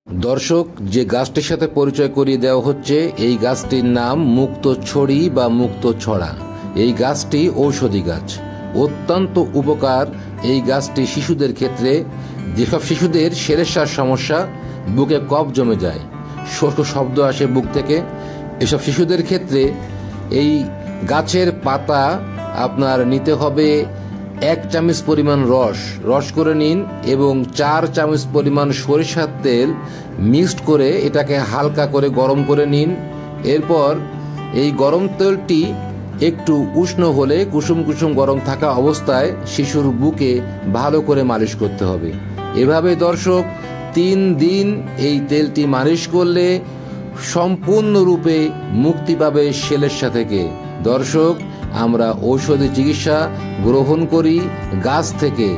দর্শক, যে গাছটির সাথে পরিচয় করিয়ে দেওয়া হচ্ছে, এই গাছটির নাম মুক্তছড়ি বা মুক্তছড়া। এই গাছটি ঔষধি গাছ, অত্যন্ত উপকার। এই গাছটি শিশুদের ক্ষেত্রে, যেসব শিশুদের সেরেসার সমস্যা, বুকে কফ জমে যায়, শোষ শব্দ আসে বুক থেকে, এসব শিশুদের ক্ষেত্রে এই গাছের পাতা আপনার নিতে হবে 1 চামচ পরিমাণ রস করে নিন এবং 4 চামচ পরিমাণ সরিষার তেল মিক্সড করে এটাকে হালকা করে গরম করে নিন। এরপর এই গরম তেলটি একটু উষ্ণ হলে কুসুম কুসুম গরম থাকা অবস্থায় শিশুর বুকে ভালো করে মালিশ করতে হবে। এভাবে দর্শক 3 দিন এই তেলটি মালিশ করলে সম্পূর্ণরূপে মুক্তি পাবে সেলেসা থেকে। দর্শক, আমরা ঔষধি চিকিৎসা গ্রহণ করি গাছ থেকে।